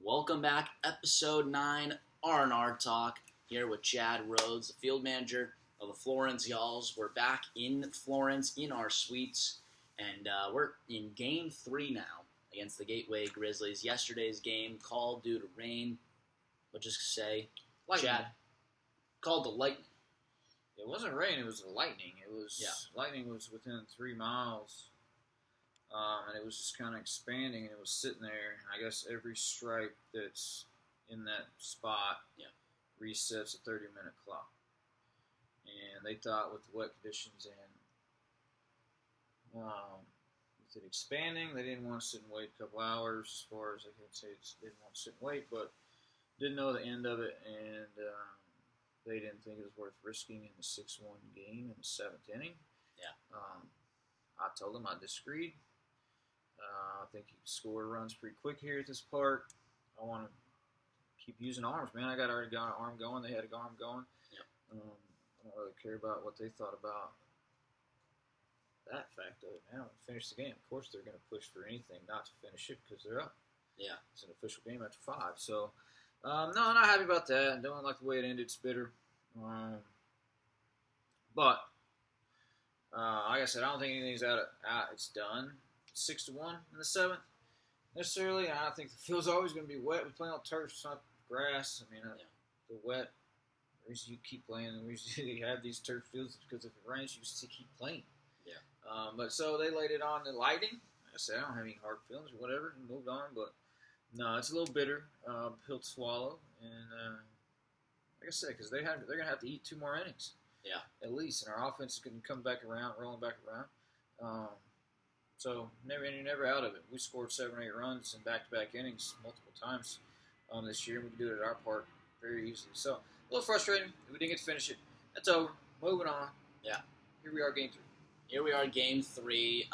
Welcome back, episode 9, RnR Talk, here with Chad Rhoades, the field manager of the Florence Y'alls. We're back in Florence in our suites, and we're in Game 3 now against the Gateway Grizzlies. Yesterday's game called due to rain. We'll just say, Lightning. Chad, called the lightning. It wasn't rain, it was lightning. Lightning was within 3 miles. And it was just kind of expanding, and it was sitting there. I guess every stripe that's in that spot resets a 30-minute clock. And they thought with the wet conditions and with it expanding, they didn't want to sit and wait a couple hours. As far as I can say, they didn't want to sit and wait, but didn't know the end of it, and they didn't think it was worth risking in the 6-1 game in the 7th inning. Yeah. I told them I disagreed. I think you can score runs pretty quick here at this part. I want to keep using arms, man. I already got an arm going. They had an arm going. Yep. I don't really care about what they thought about that fact of it, man. When we finish the game, of course they're going to push for anything not to finish it because they're up. Yeah. It's an official game after 5. So, no, not happy about that. Don't like the way it ended. It's bitter. But, like I said, I don't think anything's out. It's done. 6-1 in the 7th. Necessarily, I think the field's always going to be wet. We play on turf, it's not grass. I mean, the wet. The reason you keep playing, the reason you have these turf fields is because if it rains, you still keep playing. Yeah. But so they laid it on the lighting. Like I said, I don't have any hard feelings or whatever. And moved on, but no, it's a little bitter. Pill to swallow, and like I said, because they're going to have to eat 2 more innings. Yeah. At least, and our offense is going to come back around, rolling back around. So you're never out of it. We scored 7 or 8 runs in back-to-back innings multiple times this year. We can do it at our park very easily. So a little frustrating. We didn't get to finish it. That's over. Moving on. Yeah. Here we are, Game 3. Here we are, Game 3.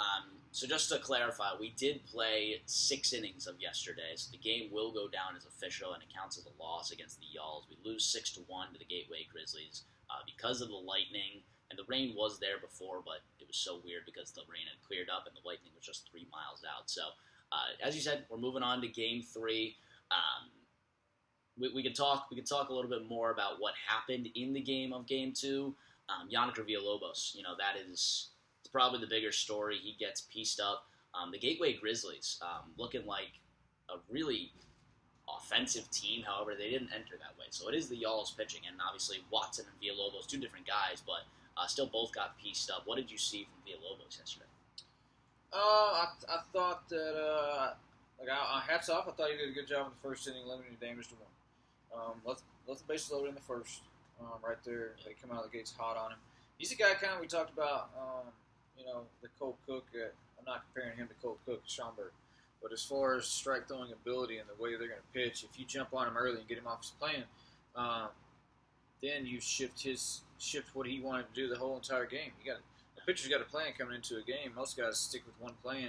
So just to clarify, we did play 6 innings of yesterday, so the game will go down as official, and it counts as a loss against the Y'alls. We lose 6-1 to the Gateway Grizzlies because of the lightning. And the rain was there before, but it was so weird because the rain had cleared up and the lightning was just 3 miles out. So, as you said, we're moving on to Game 3. We could talk a little bit more about what happened in the game of Game 2. Villalobos, that is probably the bigger story. He gets pieced up. The Gateway Grizzlies, looking like a really offensive team. However, they didn't enter that way. So it is the Y'alls pitching, and obviously Watson and Villalobos, 2 different guys, but still both got pieced up. What did you see from Villalobos yesterday? I thought that, hats off. I thought he did a good job in the first inning, limiting damage to 1. Left the bases loaded in the first, right there. They come out of the gates hot on him. He's a guy kind of we talked about, the Colt Cook. I'm not comparing him to Colt Cook, Schomburg. But as far as strike throwing ability and the way they're going to pitch, if you jump on him early and get him off his plan, then you shift what he wanted to do the whole entire game. The pitcher's got a plan coming into a game. Most guys stick with one plan,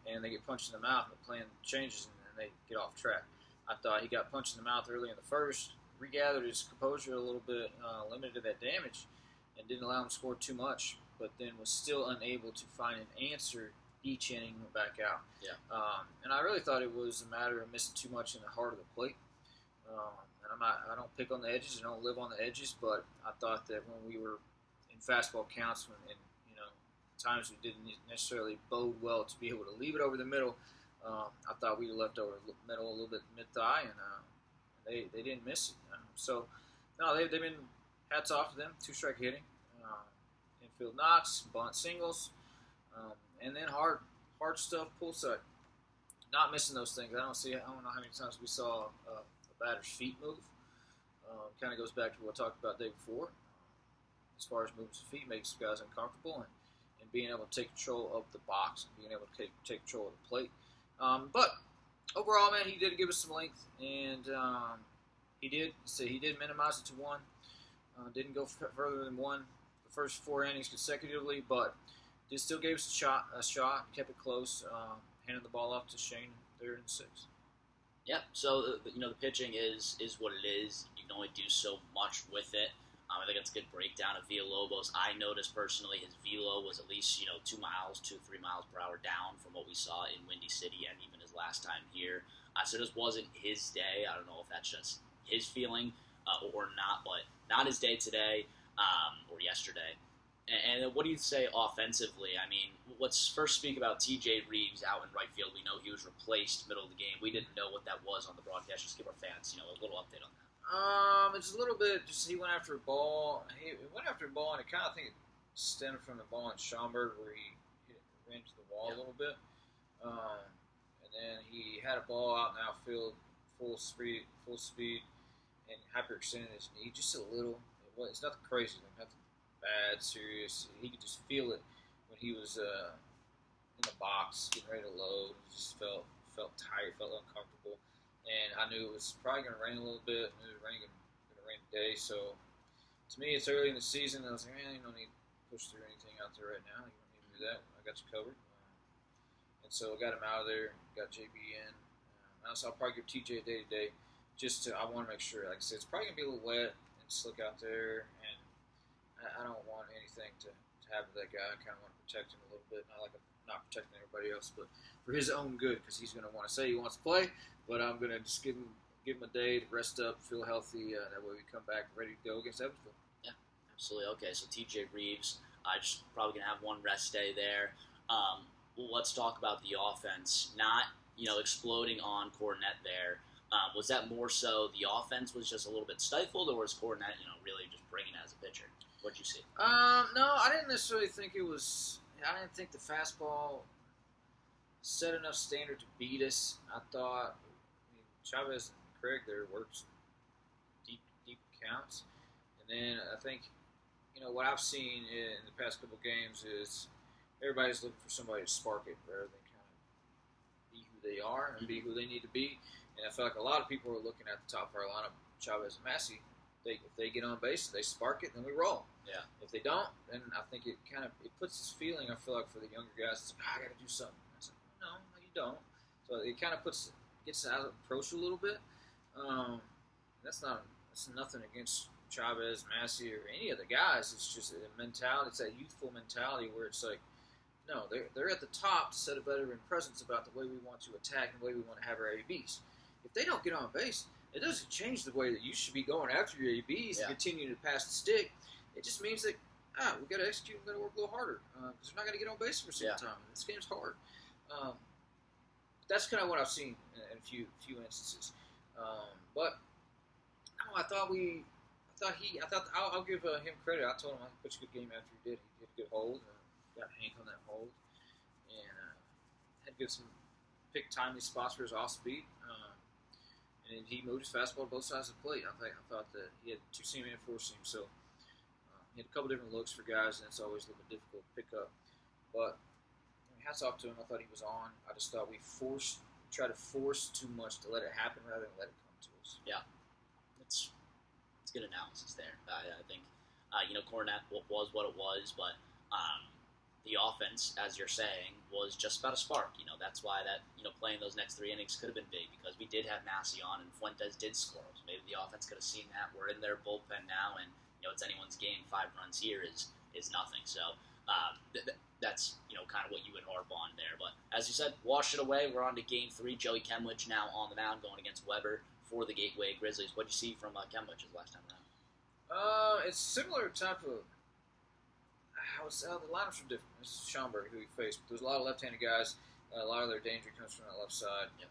and they get punched in the mouth, and the plan changes, and they get off track. I thought he got punched in the mouth early in the first, regathered his composure a little bit, limited that damage, and didn't allow him to score too much, but then was still unable to find an answer each inning and went back out. Yeah. And I really thought it was a matter of missing too much in the heart of the plate. And I don't pick on the edges, I don't live on the edges, but I thought that when we were in fastball counts, times we didn't necessarily bode well to be able to leave it over the middle, I thought we left over the middle a little bit mid-thigh, and they didn't miss it. So, no, they've been hats off to them, 2-strike hitting, infield knocks, bunt singles, and then hard stuff, pull side. Not missing those things. I don't know how many times we saw a batter's feet move. Kind of goes back to what I talked about the day before. As far as moving his feet, makes guys uncomfortable, and being able to take control of the box, and being able to take control of the plate. But overall, man, he did give us some length, and he did minimize it to 1. Didn't go further than 1 the first 4 innings consecutively, but did still gave us a shot, kept it close, handed the ball off to Shane, 3rd and 6. Yep. So the pitching is what it is. You can only do so much with it. I think it's a good breakdown of Villalobos. I noticed personally his velo was at least 2 miles, 3 miles per hour down from what we saw in Windy City and even his last time here. So this wasn't his day. I don't know if that's just his feeling or not, but not his day today or yesterday. And what do you say offensively? I mean, let's first speak about TJ Reeves out in right field. We know he was replaced middle of the game. We didn't know what that was on the broadcast. Just give our fans, a little update on that. It's a little bit. Just he went after a ball. He went after a ball, and I think it stemmed from the ball in Schaumburg where he ran to the wall a little bit. And then he had a ball out in the outfield, full speed, and hyperextended his knee just a little. It's nothing crazy, nothing bad, serious. He could just feel it when he was in the box, getting ready to load. He just felt tired, felt uncomfortable. And I knew it was probably going to rain a little bit. I knew it was going to rain today. So, to me, it's early in the season. And I was like, man, you don't need to push through anything out there right now. You don't need to do that. I got you covered. And so I got him out of there, got JB in. So I'll probably give TJ a day-to-day. I want to make sure, like I said, it's probably going to be a little wet and slick out there. And I don't want anything to happen to that guy. I kind of want to protect him a little bit. Not protecting everybody else, but for his own good, because he's going to want to say he wants to play. But I'm going to just give him a day to rest up, feel healthy. That way we come back ready to go against Evansville. Yeah, absolutely. Okay, so TJ Reeves, just probably going to have one rest day there. Let's talk about the offense. Not, exploding on Cornette there. Was that more so the offense was just a little bit stifled, or was Cornette, really just bringing it as a pitcher? What'd you see? No, I didn't necessarily think it was. I didn't think the fastball set enough standard to beat us. I thought Chavez and Craig there worked some deep counts, and then I think what I've seen in the past couple games is everybody's looking for somebody to spark it rather than kind of be who they are and be who they need to be. And I feel like a lot of people are looking at the top of our lineup, Chavez and Massey. If they get on base, they spark it, then we roll. Yeah. If they don't, then I think it puts this feeling. I feel like for the younger guys, it's like, I got to do something. I said, no, you don't. So it kind of gets out of approach a little bit. That's nothing against Chavez, Massey, or any of the guys. It's just a mentality. It's that youthful mentality where it's like, no, they're at the top to set a veteran presence about the way we want to attack and the way we want to have our ABs. If they don't get on base, it doesn't change the way that you should be going after your ABs and continue to pass the stick. It just means that we got to execute. We got to work a little harder because we're not going to get on base for a single time. This game's hard. That's kind of what I've seen in a few instances. But no, I'll give him credit. I told him I pitched a good game after he did. He did a good hold. Got Hank on that hold, and had good some pick timely spots for his off speed. And he moved his fastball to both sides of the plate. I thought that he had two seam and four seam, so he had a couple different looks for guys, and it's always a little bit difficult to pick up. But hats off to him. I thought he was on. I just thought we try to force too much to let it happen rather than let it come to us. Yeah, it's good analysis there. I think Cornette was what it was, but the offense, as you're saying, was just about a spark. That's why that playing those next 3 innings could have been big because we did have Massey on and Fuentes did score. So maybe the offense could have seen that. We're in their bullpen now, and it's anyone's game. 5 runs here is nothing. So that's kind of what you would harp on there. But as you said, wash it away. We're on to Game 3. Joey Kemlich now on the mound going against Weber for the Gateway Grizzlies. What'd you see from Kemlich his last time around? It's similar type of. The lineups are different. This is Schaumburg who he faced. But there's a lot of left-handed guys. A lot of their danger comes from that left side. Yep.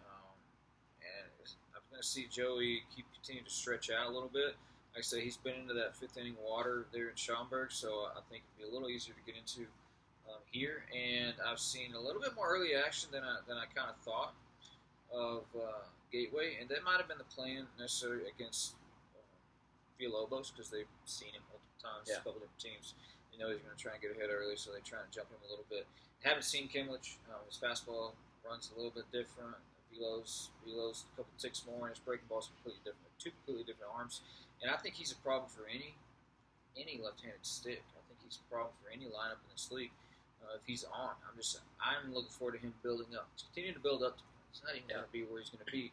And I'm going to see Joey continue to stretch out a little bit. Like I say, he's been into that 5th inning water there in Schaumburg, so I think it'll be a little easier to get into here. And I've seen a little bit more early action than I kind of thought of Gateway, and that might have been the plan necessarily against Villalobos because they've seen him multiple times, a couple different teams. He's going to try and get ahead early, so they're trying to jump him a little bit. Haven't seen Kemlich. His fastball runs a little bit different. Velo's a couple ticks more, and his breaking ball's completely different. 2 completely different arms, and I think he's a problem for any left-handed stick. I think he's a problem for any lineup in this league if he's on. I'm looking forward to him building up. He's continuing to build up. He's not even going to be where he's going to be.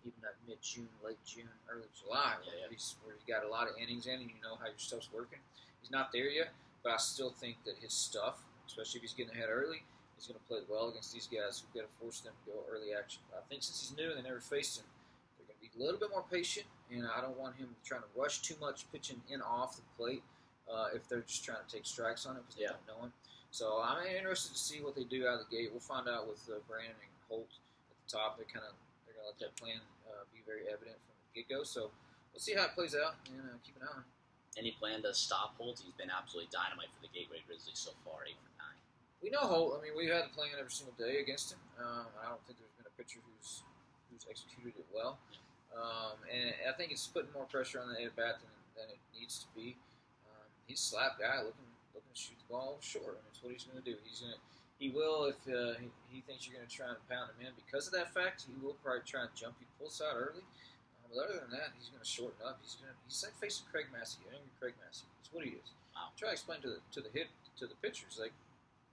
even that mid-June, late June, early July, where you got a lot of innings in and you know how your stuff's working. He's not there yet, but I still think that his stuff, especially if he's getting ahead early, he's going to play well against these guys who've got to force them to go early action. I think since he's new and they never faced him, they're going to be a little bit more patient, and I don't want him trying to rush too much pitching in off the plate if they're just trying to take strikes on him because they don't know him. So I'm interested to see what they do out of the gate. We'll find out with Brandon and Holt at the top. They're going to let that plan be very evident from the get-go. So we'll see how it plays out and keep an eye on it. Any plan to stop Holt? He's been absolutely dynamite for the Gateway Grizzlies so far, 8 for 9. We know Holt. I mean, we've had him playing every single day against him. I don't think there's been a pitcher who's executed it well. And I think it's putting more pressure on the at-bat than it needs to be. He's a slap guy looking to shoot the ball short. I mean, that's what he's going to do. He will if he thinks you're going to try and pound him in. Because of that fact, he will probably try and jump you pull side early. But other than that, he's going to shorten up. He's like facing Craig Massey, angry Craig Massey. That's what he is. Wow. Try to explain to the pitchers, like,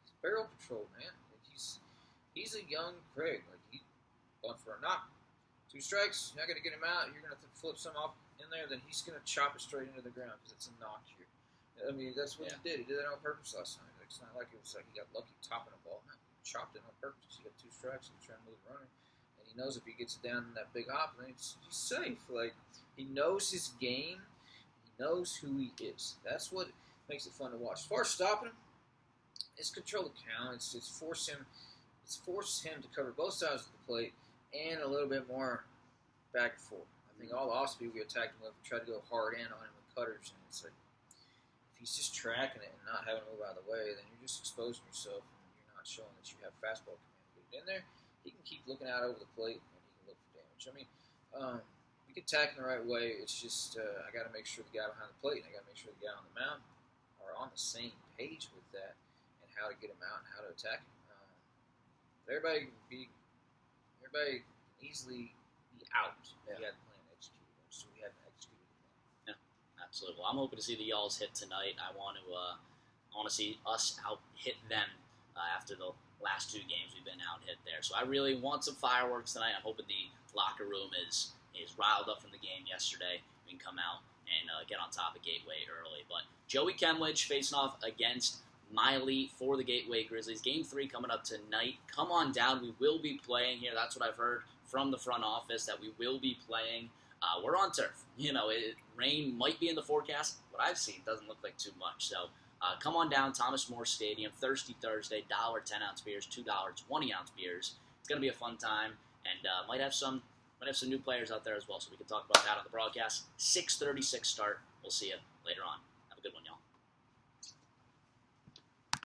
he's barrel control, man. Like, he's a young Craig. Like, he going for a knock. 2 strikes, you're not going to get him out. You're going to flip some off in there, then he's going to chop it straight into the ground because it's a knock here. I mean, that's what he did. He did that on purpose last night. Like, it's not like it was like he got lucky topping a ball. No, he chopped it on purpose. He got 2 strikes. He was trying to move the runner. And he knows if he gets it down in that big hop, then he's safe. Like, he knows his game. He knows who he is. That's what makes it fun to watch. As far as stopping him, it's control the count. It's force him to cover both sides of the plate and a little bit more back and forth. I think all the off-speed we attacked him with, we tried to go hard in on him with cutters, and it's like, if he's just tracking it and not having to move out of the way, then you're just exposing yourself and you're not showing that you have fastball command. Get it in there, he can keep looking out over the plate and he can look for damage. I mean, we can attack in the right way. It's just I got to make sure the guy behind the plate and I got to make sure the guy on the mound are on the same page with that and how to get him out and how to attack him. But everybody can easily be out if you had the plan executed. So we haven't executed the plan. Yeah, absolutely. Well, I'm hoping to see the Y'alls hit tonight. I want to see us out hit them after the last 2 games we've been out hit there. So I really want some fireworks tonight. I'm hoping the locker room is riled up from the game yesterday. We can come out and get on top of Gateway early. But Joey Kemlich facing off against Miley for the Gateway Grizzlies. Game 3 coming up tonight. Come on down. We will be playing here. That's what I've heard from the front office, that we will be playing. We're on turf. Rain might be in the forecast. What I've seen doesn't look like too much. So come on down, Thomas More Stadium, Thirsty Thursday, $1 10-ounce beers, $2 20-ounce beers. It's going to be a fun time, and might have some new players out there as well, so we can talk about that on the broadcast. 6:36 start. We'll see you later on. Have a good one, y'all.